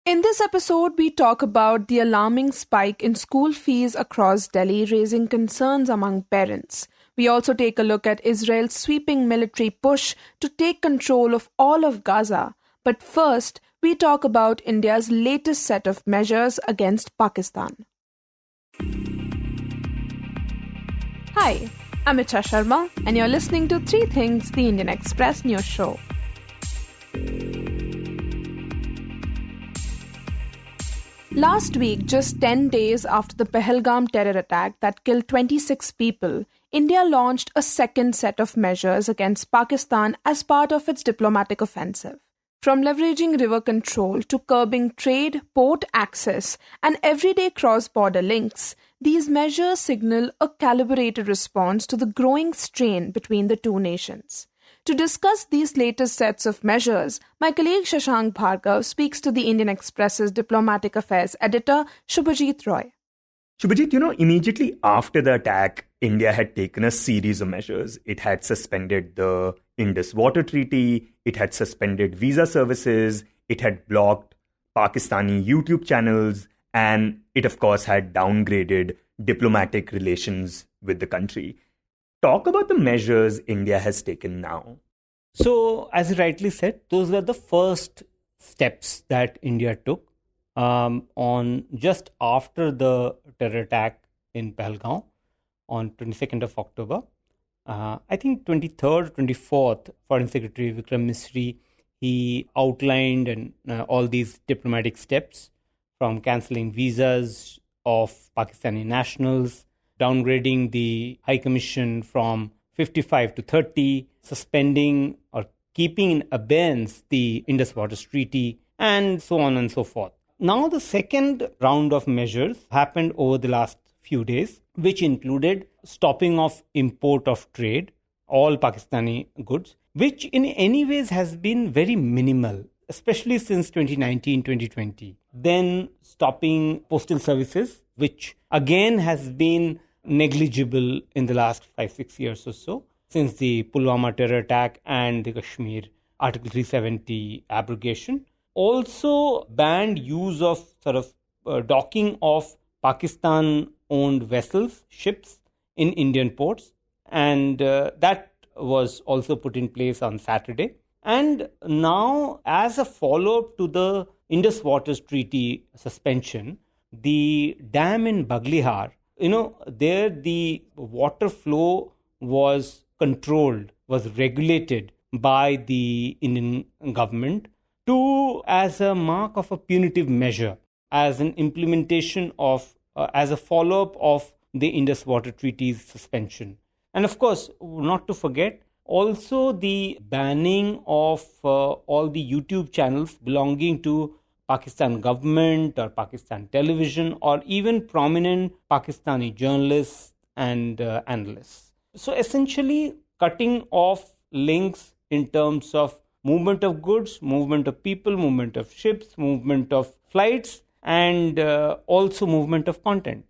In this episode, we talk about the alarming spike in school fees across Delhi, raising concerns among parents. We also take a look at Israel's sweeping military push to take control of all of Gaza. But first, we talk about India's latest set of measures against Pakistan. Hi, I'm Ichha Sharma, and you're listening to Three Things, the Indian Express news show. Last week, just 10 days after the Pahalgam terror attack that killed 26 people, India launched a second set of measures against Pakistan as part of its diplomatic offensive. From leveraging river control to curbing trade, port access, and everyday cross-border links, these measures signal a calibrated response to the growing strain between the two nations. To discuss these latest sets of measures, my colleague Shashank Bhargava speaks to the Indian Express's diplomatic affairs editor, Shubhajit Roy. Shubhajit, immediately after the attack, India had taken a series of measures. It had suspended the Indus Water Treaty, it had suspended visa services, it had blocked Pakistani YouTube channels, and it, of course, had downgraded diplomatic relations with the country. Talk about the measures India has taken now. So, as you rightly said, those were the first steps that India took on just after the terror attack in Pahalgam on 22nd of October. I think 23rd, 24th, Foreign Secretary Vikram Misri, he outlined all these diplomatic steps from cancelling visas of Pakistani nationals, downgrading the High Commission from 55 to 30, suspending or keeping in abeyance the Indus Water Treaty, and so on and so forth. Now, the second round of measures happened over the last few days, which included stopping of import of trade, all Pakistani goods, which in any ways has been very minimal, especially since 2019-2020. Then stopping postal services, which again has been negligible in the last 5-6 years or so, since the Pulwama terror attack and the Kashmir Article 370 abrogation. Also banned use of docking of Pakistan-owned vessels, ships in Indian ports, and that was also put in place on Saturday. And now, as a follow-up to the Indus Waters Treaty suspension, the dam in Baglihar, there the water flow was controlled, was regulated by the Indian government as a mark of a punitive measure, as an implementation of, as a follow-up of the Indus Water Treaty's suspension. And of course, not to forget, also the banning of all the YouTube channels belonging to Pakistan government or Pakistan television or even prominent Pakistani journalists and analysts. So essentially cutting off links in terms of movement of goods, movement of people, movement of ships, movement of flights, and also movement of content.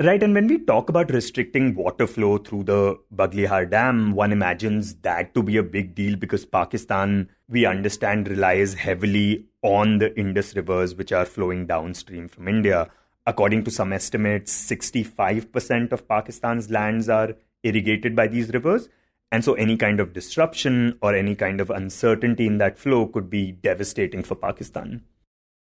Right, and when we talk about restricting water flow through the Baglihar Dam, one imagines that to be a big deal because Pakistan, we understand, relies heavily on the Indus rivers which are flowing downstream from India. According to some estimates, 65% of Pakistan's lands are irrigated by these rivers. And so any kind of disruption or any kind of uncertainty in that flow could be devastating for Pakistan.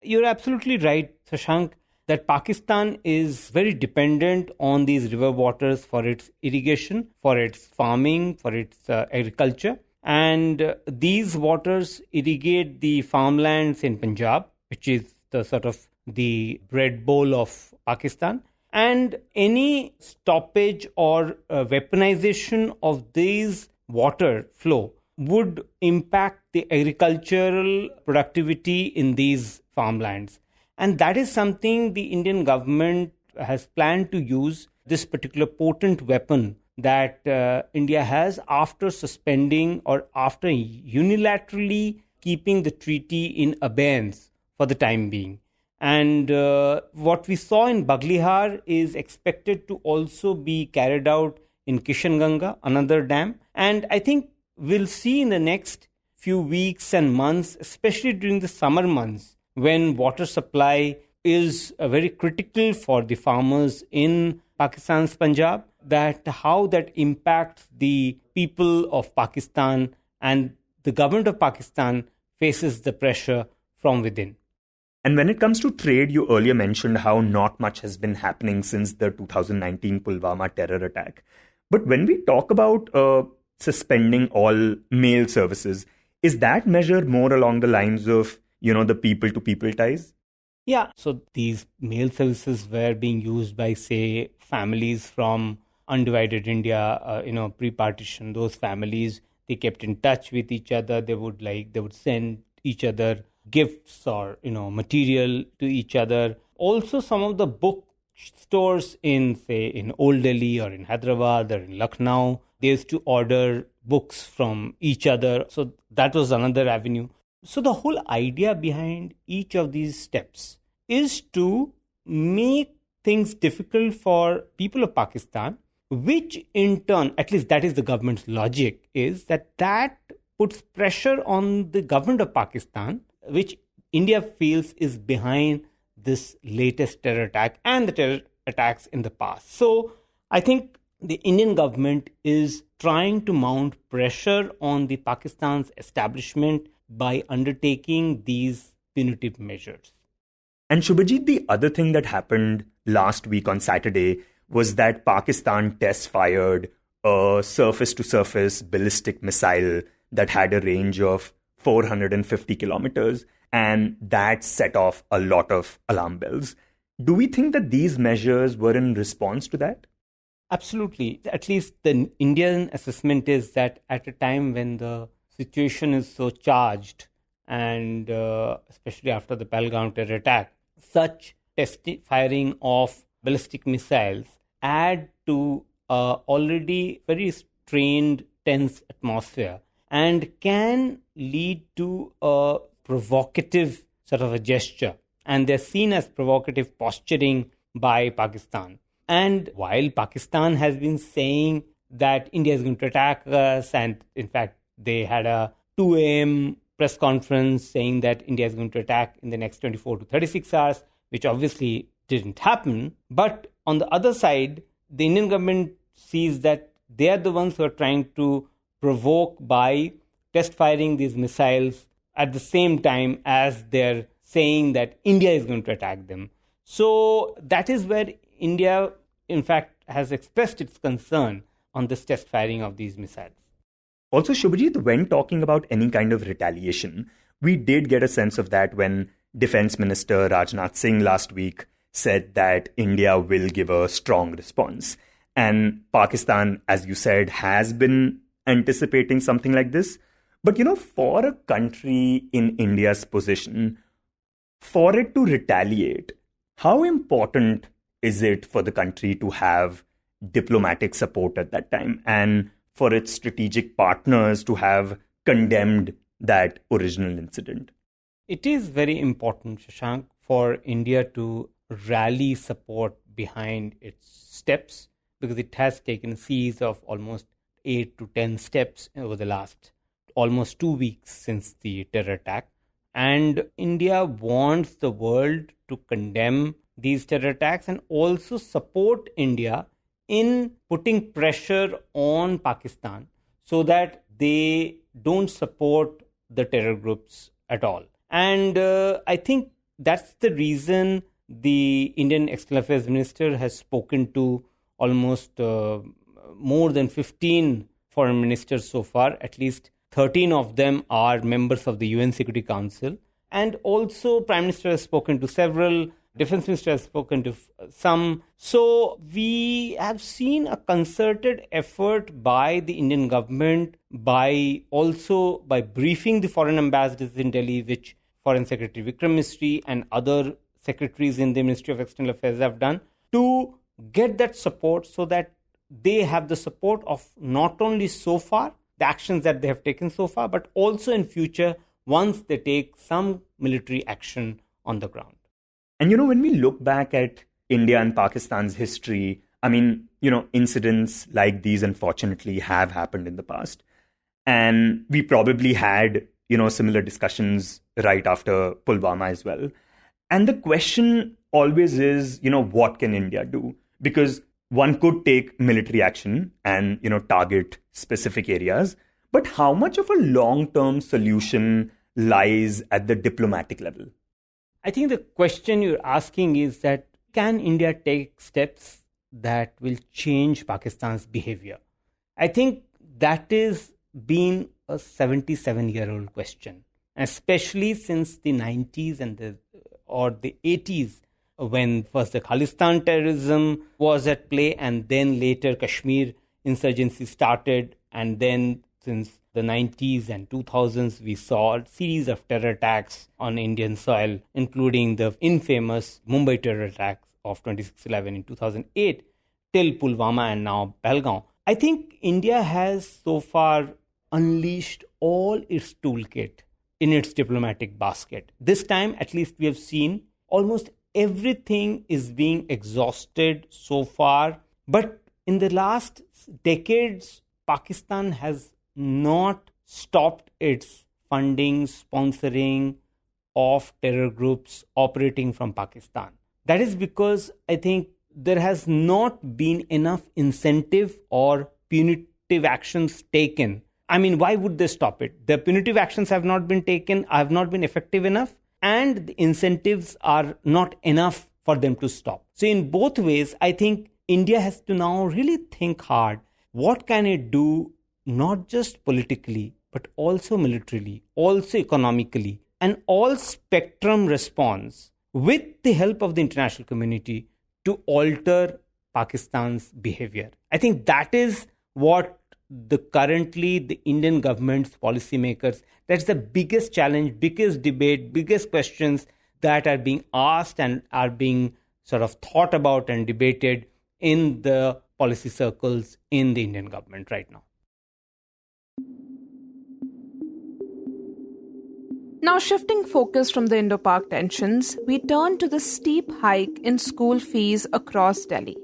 You're absolutely right, Shashank, that Pakistan is very dependent on these river waters for its irrigation, for its farming, for its agriculture. And these waters irrigate the farmlands in Punjab, which is the bread bowl of Pakistan. And any stoppage or weaponization of these water flow would impact the agricultural productivity in these farmlands. And that is something the Indian government has planned to use, this particular potent weapon that India has after suspending or after unilaterally keeping the treaty in abeyance for the time being. And what we saw in Baglihar is expected to also be carried out in Kishanganga, another dam. And I think we'll see in the next few weeks and months, especially during the summer months, when water supply is very critical for the farmers in Pakistan's Punjab, that how that impacts the people of Pakistan, and the government of Pakistan faces the pressure from within. And when it comes to trade, you earlier mentioned how not much has been happening since the 2019 Pulwama terror attack. But when we talk about suspending all mail services, is that measure more along the lines of, the people-to-people ties? Yeah, so these mail services were being used by, say, families from undivided India, pre-partition. Those families, they kept in touch with each other. They would send each other gifts or, material to each other. Also, some of the bookstores in Old Delhi or in Hyderabad or in Lucknow, they used to order books from each other. So that was another avenue. So the whole idea behind each of these steps is to make things difficult for people of Pakistan, which in turn, at least that is the government's logic, is that puts pressure on the government of Pakistan, which India feels is behind this latest terror attack and the terror attacks in the past. So I think the Indian government is trying to mount pressure on the Pakistan's establishment by undertaking these punitive measures. And Shubhajit, the other thing that happened last week on Saturday was that Pakistan test-fired a surface-to-surface ballistic missile that had a range of 450 kilometers, and that set off a lot of alarm bells. Do we think that these measures were in response to that? Absolutely. At least the Indian assessment is that at a time when the situation is so charged, and especially after the Pahalgam terror attack, such firing of ballistic missiles add to already very strained, tense atmosphere and can lead to a provocative sort of a gesture. And they're seen as provocative posturing by Pakistan. And while Pakistan has been saying that India is going to attack us, and in fact, they had a 2 a.m. press conference saying that India is going to attack in the next 24 to 36 hours, which obviously didn't happen. But on the other side, the Indian government sees that they are the ones who are trying to provoke by test firing these missiles at the same time as they're saying that India is going to attack them. So that is where India, in fact, has expressed its concern on this test firing of these missiles. Also, Shubhajit, when talking about any kind of retaliation, we did get a sense of that when Defense Minister Rajnath Singh last week said that India will give a strong response. And Pakistan, as you said, has been anticipating something like this. But, for a country in India's position, for it to retaliate, how important is it for the country to have diplomatic support at that time and for its strategic partners to have condemned that original incident? It is very important, Shashank, for India to rally support behind its steps, because it has taken a series of almost 8 to 10 steps over the last almost 2 weeks since the terror attack. And India wants the world to condemn these terror attacks and also support India in putting pressure on Pakistan so that they don't support the terror groups at all. And I think that's the reason the Indian External Affairs Minister has spoken to almost more than 15 foreign ministers so far. At least 13 of them are members of the UN Security Council. And also Prime Minister has spoken to several, Defense Minister has spoken to some. So we have seen a concerted effort by the Indian government by briefing the foreign ambassadors in Delhi, which Foreign Secretary Vikram Misri and other secretaries in the Ministry of External Affairs have done, to get that support so that they have the support of not only so far, the actions that they have taken so far, but also in future once they take some military action on the ground. And, when we look back at India and Pakistan's history, incidents like these, unfortunately, have happened in the past. And we probably had, similar discussions right after Pulwama as well. And the question always is, what can India do? Because one could take military action and, target specific areas. But how much of a long-term solution lies at the diplomatic level? I think the question you're asking is that can India take steps that will change Pakistan's behavior? I think that is been a 77-year-old question, especially since the 90s and the 80s, when first the Khalistan terrorism was at play and then later Kashmir insurgency started, and then since the 90s and 2000s, we saw a series of terror attacks on Indian soil, including the infamous Mumbai terror attacks of 26/11 in 2008 till Pulwama and now Pahalgam. I think India has so far unleashed all its toolkit in its diplomatic basket. This time, at least, we have seen almost everything is being exhausted so far. But in the last decades, Pakistan has not stopped its funding, sponsoring of terror groups operating from Pakistan. That is because I think there has not been enough incentive or punitive actions taken. I mean, why would they stop it? The punitive actions have not been taken, have not been effective enough, and the incentives are not enough for them to stop. So in both ways, I think India has to now really think hard. What can it do, not just politically, but also militarily, also economically, an all-spectrum response with the help of the international community to alter Pakistan's behavior. I think that is what currently the Indian government's policymakers, that's the biggest challenge, biggest debate, biggest questions that are being asked and are being sort of thought about and debated in the policy circles in the Indian government right now. Now, shifting focus from the Indo-Pak tensions, we turn to the steep hike in school fees across Delhi.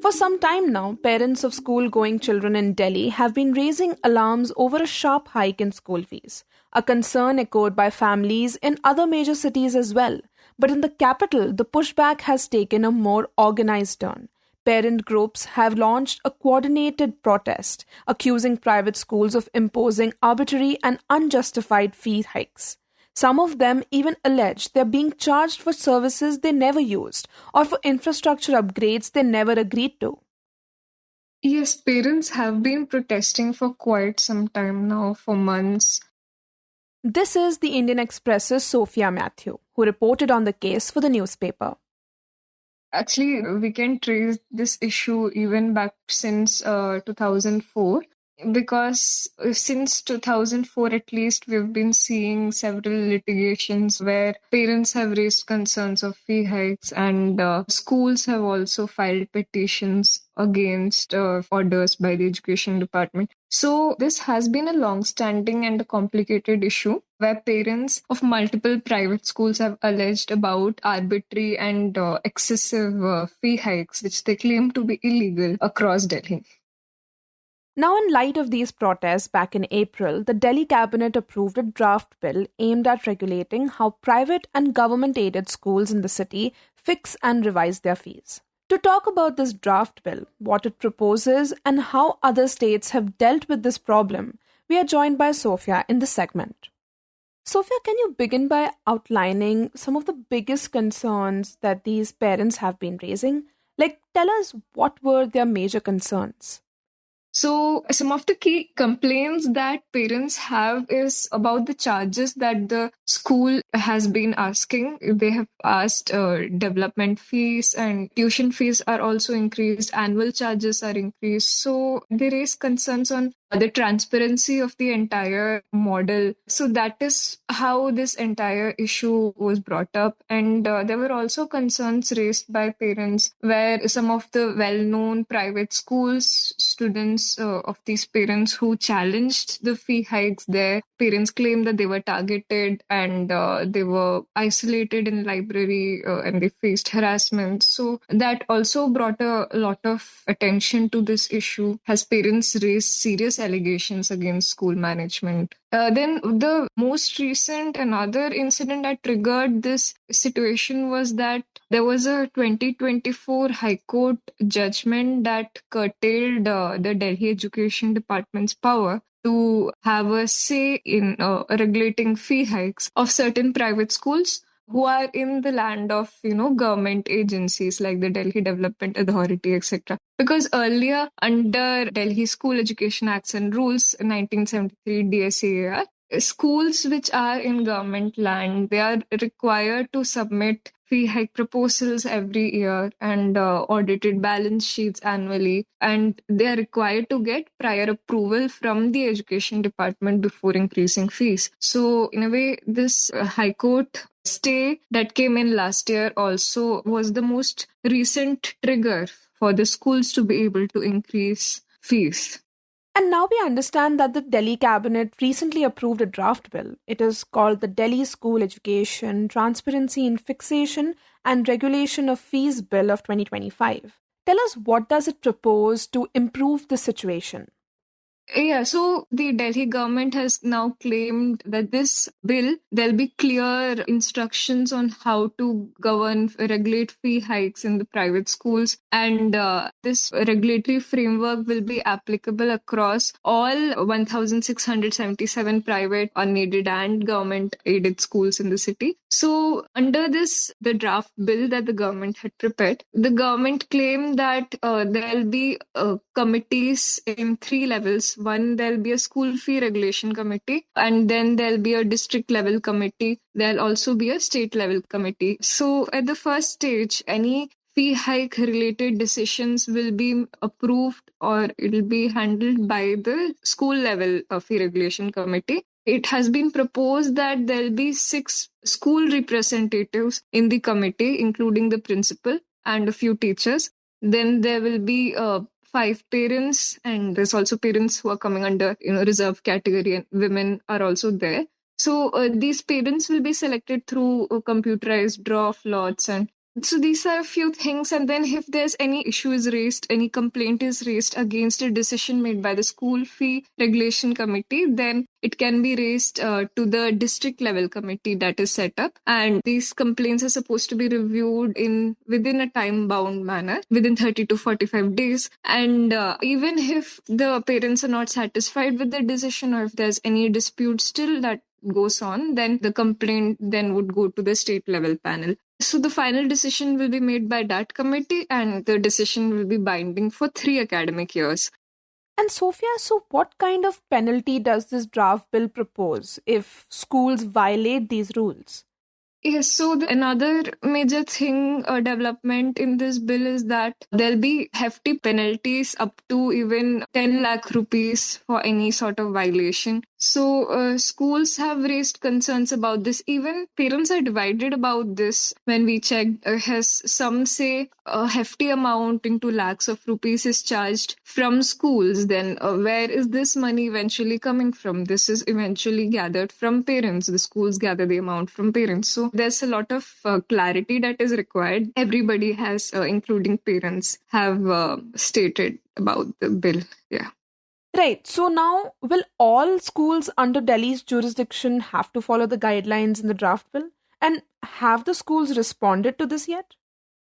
For some time now, parents of school-going children in Delhi have been raising alarms over a sharp hike in school fees, a concern echoed by families in other major cities as well. But in the capital, the pushback has taken a more organized turn. Parent groups have launched a coordinated protest, accusing private schools of imposing arbitrary and unjustified fee hikes. Some of them even allege they're being charged for services they never used or for infrastructure upgrades they never agreed to. Yes, parents have been protesting for quite some time now, for months. This is the Indian Express's Sophiya Matthew, who reported on the case for the newspaper. Actually, we can trace this issue even back since 2004. Because since 2004 at least, we've been seeing several litigations where parents have raised concerns of fee hikes, and schools have also filed petitions against orders by the education department. So this has been a long-standing and a complicated issue where parents of multiple private schools have alleged about arbitrary and excessive fee hikes, which they claim to be illegal across Delhi. Now, in light of these protests back in April, the Delhi cabinet approved a draft bill aimed at regulating how private and government-aided schools in the city fix and revise their fees. To talk about this draft bill, what it proposes, and how other states have dealt with this problem, we are joined by Sophiya in this segment. Sophiya, can you begin by outlining some of the biggest concerns that these parents have been raising? Tell us what were their major concerns. So some of the key complaints that parents have is about the charges that the school has been asking. They have asked development fees, and tuition fees are also increased. Annual charges are increased. So they raise concerns on the transparency of the entire model. So that is how this entire issue was brought up. And there were also concerns raised by parents where some of the well-known private schools, students of these parents who challenged the fee hikes, their parents claimed that they were targeted and they were isolated in library and they faced harassment. So that also brought a lot of attention to this issue as parents raised serious serious allegations against school management. Then the most recent another incident that triggered this situation was that there was a 2024 High Court judgment that curtailed the Delhi Education Department's power to have a say in regulating fee hikes of certain private schools who are in the land of, government agencies like the Delhi Development Authority, etc. Because earlier, under Delhi School Education Acts and Rules, 1973 DSAAR, schools which are in government land, they are required to submit fee hike proposals every year and audited balance sheets annually. And they are required to get prior approval from the education department before increasing fees. So in a way, this High Court stay that came in last year also was the most recent trigger for the schools to be able to increase fees. And now we understand that the Delhi cabinet recently approved a draft bill. It is called the Delhi School Education, Transparency in Fixation and Regulation of Fees Bill of 2025. Tell us, what does it propose to improve the situation? Yeah, so the Delhi government has now claimed that this bill, there'll be clear instructions on how to regulate fee hikes in the private schools. And this regulatory framework will be applicable across all 1,677 private, unaided and government-aided schools in the city. So under this, the draft bill that the government had prepared, the government claimed that there'll be committees in 3 levels. One, there'll be a school fee regulation committee, and then there'll be a district level committee. There'll also be a state level committee. So at the first stage, any fee hike related decisions will be approved or it'll be handled by the school level fee regulation committee. It has been proposed that there'll be 6 school representatives in the committee, including the principal and a few teachers. Then there will be 5 parents, and there's also parents who are coming under reserved category, and women are also there. So these parents will be selected through computerized draw of lots, and so these are a few things. And then if there's any issue is raised, any complaint is raised against a decision made by the school fee regulation committee, then it can be raised to the district level committee that is set up. And these complaints are supposed to be reviewed within a time bound manner, within 30 to 45 days. And even if the parents are not satisfied with the decision, or if there's any dispute still that goes on, then the complaint then would go to the state level panel. So the final decision will be made by that committee, and the decision will be binding for 3 academic years. And Sophia, so what kind of penalty does this draft bill propose if schools violate these rules? Yes, so another major thing, development in this bill is that there'll be hefty penalties up to even 10 lakh rupees for any sort of violation. So schools have raised concerns about this. Even parents are divided about this. When we checked, some say a hefty amount into lakhs of rupees is charged from schools. Then where is this money eventually coming from? This is eventually gathered from parents. The schools gather the amount from parents. So there's a lot of clarity that is required. Everybody has, including parents, have stated about the bill. Yeah. Right. So now, will all schools under Delhi's jurisdiction have to follow the guidelines in the draft bill? And have the schools responded to this yet?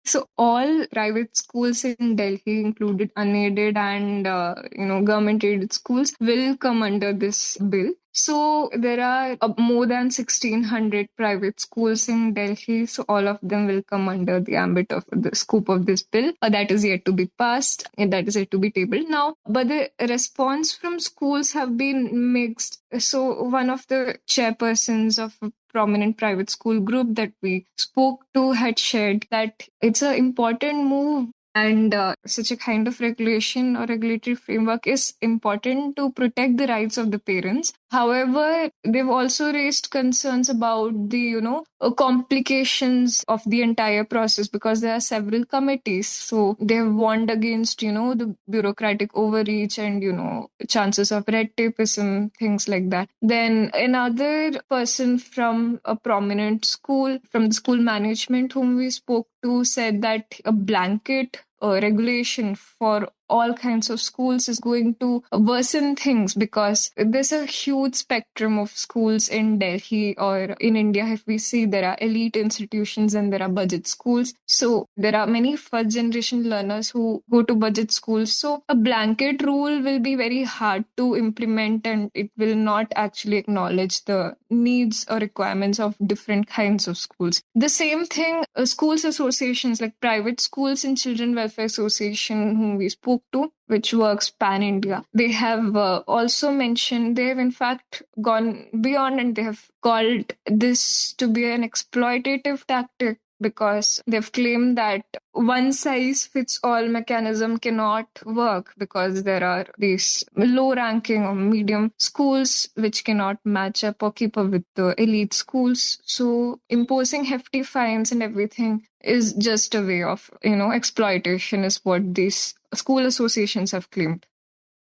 So all private schools in Delhi, included unaided and government-aided schools, will come under this bill. So there are more than 1,600 private schools in Delhi. So all of them will come under the ambit of the scope of this bill. That is yet to be passed, and that is yet to be tabled now. But the response from schools have been mixed. So one of the chairpersons of a prominent private school group that we spoke to had shared that it's an important move, and such a kind of regulation or regulatory framework is important to protect the rights of the parents. However, they've also raised concerns about the, complications of the entire process, because there are several committees. So they've warned against, the bureaucratic overreach and, chances of red tapeism, things like that. Then another person from a prominent school, from the school management whom we spoke to, said that a blanket regulation for all kinds of schools is going to worsen things, because there's a huge spectrum of schools in Delhi or in India. If we see, there are elite institutions and there are budget schools. So there are many first generation learners who go to budget schools. So a blanket rule will be very hard to implement, and it will not actually acknowledge the needs or requirements of different kinds of schools. The same thing, schools associations like private schools and Children Welfare Association, whom we spoke to, which works pan-India. They have also mentioned, they have in fact gone beyond, and they have called this to be an exploitative tactic, because they've claimed that one size fits all mechanism cannot work, because there are these low ranking or medium schools which cannot match up or keep up with the elite schools. So imposing hefty fines and everything is just a way of, exploitation, is what these school associations have claimed.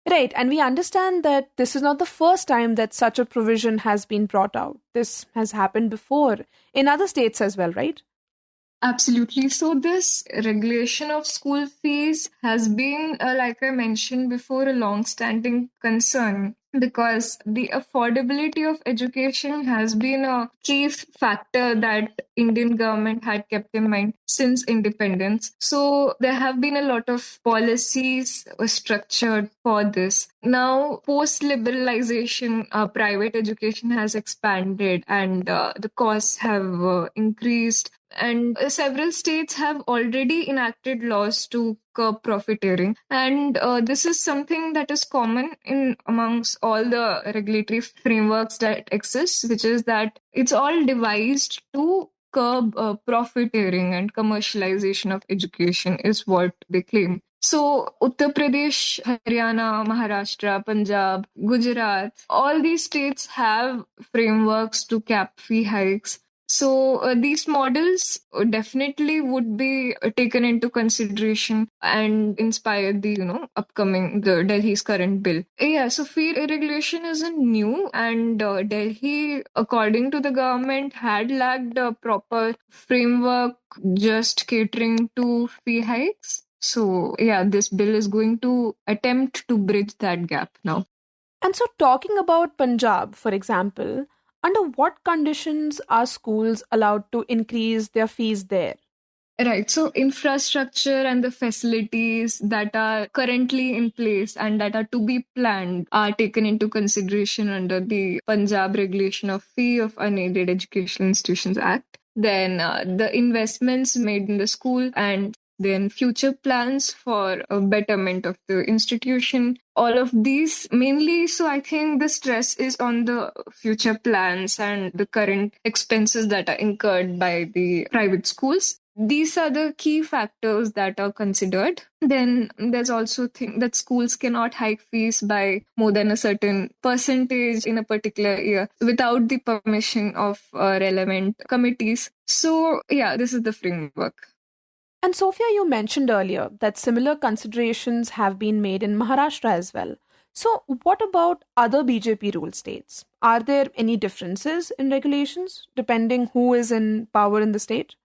Right, and we understand that this is not the first time that such a provision has been brought out. This has happened before in other states as well, right? Absolutely. So this regulation of school fees has been, like I mentioned before, a long-standing concern, because the affordability of education has been a key factor that Indian government had kept in mind since independence. So there have been a lot of policies structured for this. Now, post-liberalization, private education has expanded, and the costs have increased. And several states have already enacted laws to curb profiteering. And this is something that is common in amongst all the regulatory frameworks that exist, which is that it's all devised to curb profiteering and commercialization of education, is what they claim. So Uttar Pradesh, Haryana, Maharashtra, Punjab, Gujarat, all these states have frameworks to cap fee hikes. So these models definitely would be taken into consideration and inspire the upcoming the Delhi's current bill. Yeah, so fee regulation isn't new, and Delhi, according to the government, had lacked a proper framework just catering to fee hikes. So yeah, this bill is going to attempt to bridge that gap now. And so, talking about Punjab, for example, under what conditions are schools allowed to increase their fees there? Right. So infrastructure and the facilities that are currently in place and that are to be planned are taken into consideration under the Punjab Regulation of Fee of Unaided Educational Institutions Act. Then the investments made in the school, and then future plans for a betterment of the institution. All of these mainly, so I think the stress is on the future plans and the current expenses that are incurred by the private schools. These are the key factors that are considered. Then there's also thing that schools cannot hike fees by more than a certain percentage in a particular year without the permission of relevant committees. So yeah, this is the framework. And Sophia, you mentioned earlier that similar considerations have been made in Maharashtra as well. So, what about other BJP ruled states? Are there any differences in regulations depending who is in power in the state?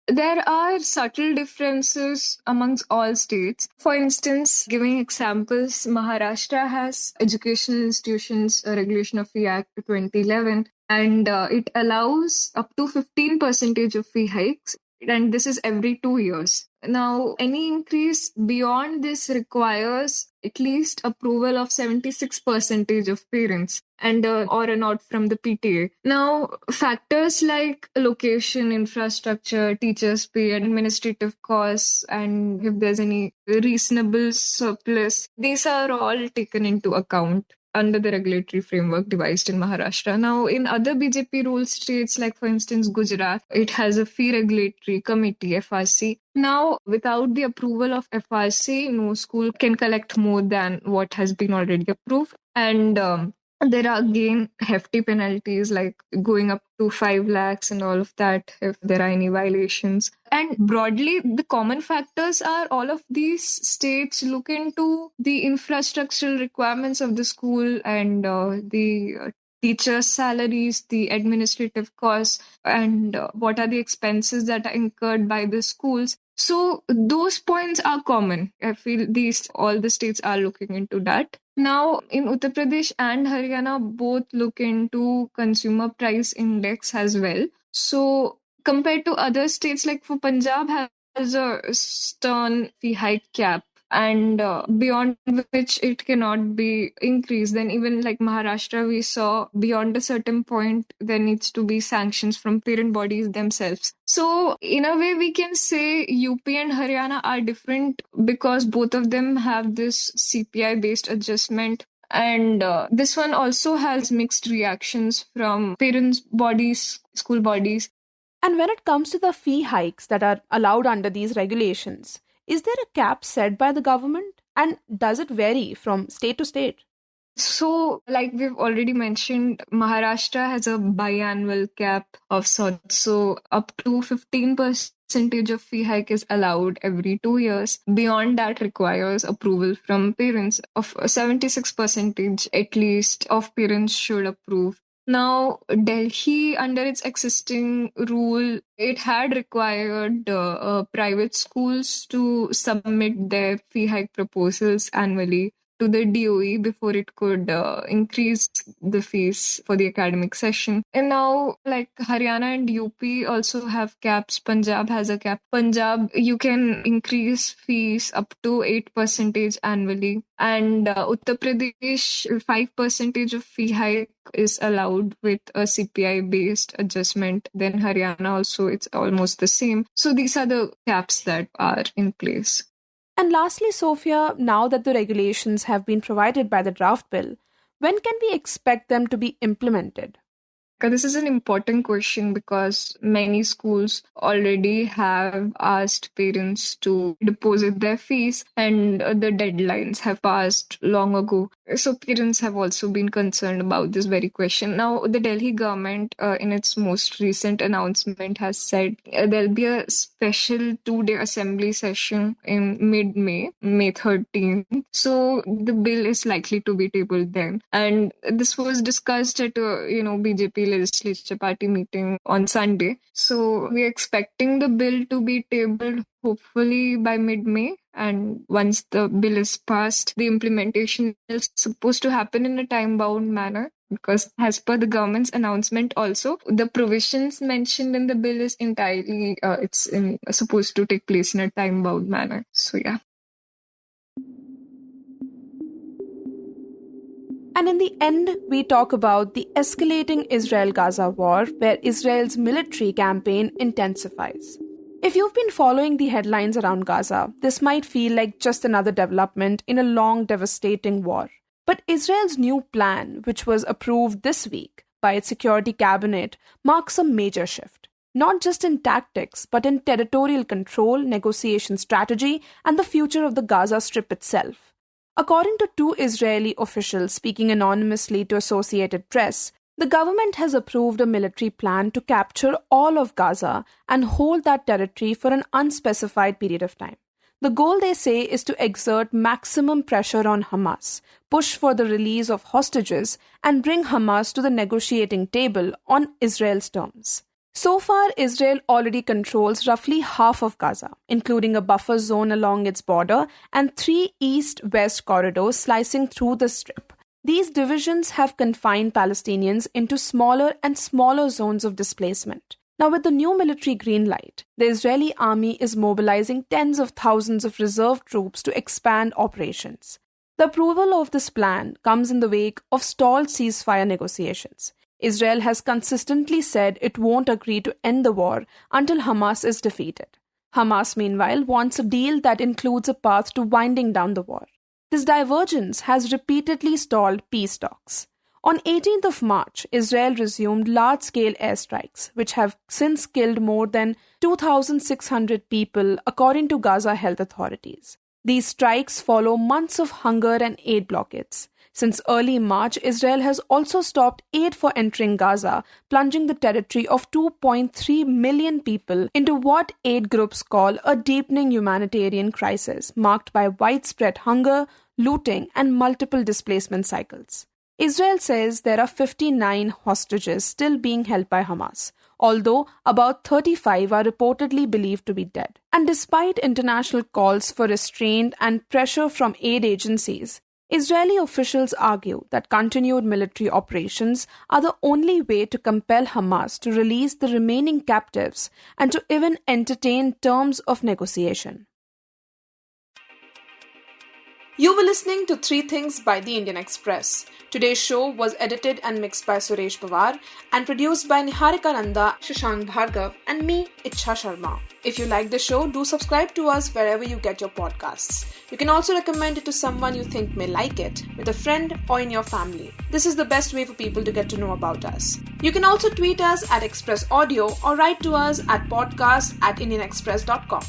There are subtle differences amongst all states. For instance, giving examples, Maharashtra has Educational Institutions Regulation of Fee Act 2011, and it allows up to 15% of fee hikes, and this is every 2 years. Now, any increase beyond this requires at least approval of 76% of parents and or a note from the PTA. Now, factors like location, infrastructure, teachers' pay, administrative costs, and if there's any reasonable surplus, these are all taken into account under the regulatory framework devised in Maharashtra. Now, in other BJP ruled states, like for instance Gujarat, it has a fee regulatory committee, FRC. Now, without the approval of FRC, no school can collect more than what has been already approved. And there are again hefty penalties like going up to 5 lakhs and all of that if there are any violations. And broadly, the common factors are all of these states look into the infrastructural requirements of the school and the teachers' salaries, the administrative costs, and what are the expenses that are incurred by the schools. So those points are common. I feel all the states are looking into that. Now, in Uttar Pradesh and Haryana, both look into consumer price index as well. So compared to other states, like for Punjab has a stern fee hike cap, and beyond which it cannot be increased. Then even like Maharashtra, we saw beyond a certain point there needs to be sanctions from parent bodies themselves. So in a way we can say UP and Haryana are different because both of them have this CPI based adjustment, and this one also has mixed reactions from parents bodies, school bodies. And when it comes to the fee hikes that are allowed under these regulations, is there a cap set by the government? And does it vary from state to state? So, like we've already mentioned, Maharashtra has a biannual cap of sorts. So, up to 15% of fee hike is allowed every 2 years. Beyond that requires approval from parents. Of 76% at least of parents should approve. Now, Delhi, under its existing rule, it had required private schools to submit their fee hike proposals annually to the DOE before it could increase the fees for the academic session. And now, like Haryana and UP also have caps. Punjab has a cap. Punjab, you can increase fees up to 8% annually. And Uttar Pradesh, 5% of fee hike is allowed with a CPI based adjustment. Then Haryana also, it's almost the same. So these are the caps that are in place. And lastly, Sophia, now that the regulations have been provided by the draft bill, when can we expect them to be implemented? This is an important question because many schools already have asked parents to deposit their fees, and the deadlines have passed long ago. So parents have also been concerned about this very question. Now, the Delhi government, in its most recent announcement, has said there'll be a special 2-day assembly session in mid-May, May 13th. So the bill is likely to be tabled then. And this was discussed at a, BJP legislature party meeting on Sunday. So we're expecting the bill to be tabled hopefully by mid-May. And once the bill is passed, the implementation is supposed to happen in a time-bound manner. Because as per the government's announcement also, the provisions mentioned in the bill is entirely, supposed to take place in a time-bound manner. So yeah. And in the end, we talk about the escalating Israel-Gaza war, where Israel's military campaign intensifies. If you've been following the headlines around Gaza, this might feel like just another development in a long, devastating war. But Israel's new plan, which was approved this week by its security cabinet, marks a major shift. Not just in tactics, but in territorial control, negotiation strategy, and the future of the Gaza Strip itself. According to 2 Israeli officials speaking anonymously to Associated Press, the government has approved a military plan to capture all of Gaza and hold that territory for an unspecified period of time. The goal, they say, is to exert maximum pressure on Hamas, push for the release of hostages, and bring Hamas to the negotiating table on Israel's terms. So far, Israel already controls roughly half of Gaza, including a buffer zone along its border and 3 east-west corridors slicing through the strip. These divisions have confined Palestinians into smaller and smaller zones of displacement. Now, with the new military green light, the Israeli army is mobilizing tens of thousands of reserve troops to expand operations. The approval of this plan comes in the wake of stalled ceasefire negotiations. Israel has consistently said it won't agree to end the war until Hamas is defeated. Hamas, meanwhile, wants a deal that includes a path to winding down the war. This divergence has repeatedly stalled peace talks. On 18th of March, Israel resumed large-scale airstrikes, which have since killed more than 2,600 people, according to Gaza health authorities. These strikes follow months of hunger and aid blockades. Since early March, Israel has also stopped aid for entering Gaza, plunging the territory of 2.3 million people into what aid groups call a deepening humanitarian crisis, marked by widespread hunger, looting, and multiple displacement cycles. Israel says there are 59 hostages still being held by Hamas, although about 35 are reportedly believed to be dead. And despite international calls for restraint and pressure from aid agencies, Israeli officials argue that continued military operations are the only way to compel Hamas to release the remaining captives and to even entertain terms of negotiation. You were listening to 3 Things by the Indian Express. Today's show was edited and mixed by Suresh Pawar and produced by Niharika, Nanda, Shashank, Bhargava and me, Ichha Sharma. If you like the show, do subscribe to us wherever you get your podcasts. You can also recommend it to someone you think may like it, with a friend or in your family. This is the best way for people to get to know about us. You can also tweet us at Express Audio or write to us at podcast@indianexpress.com.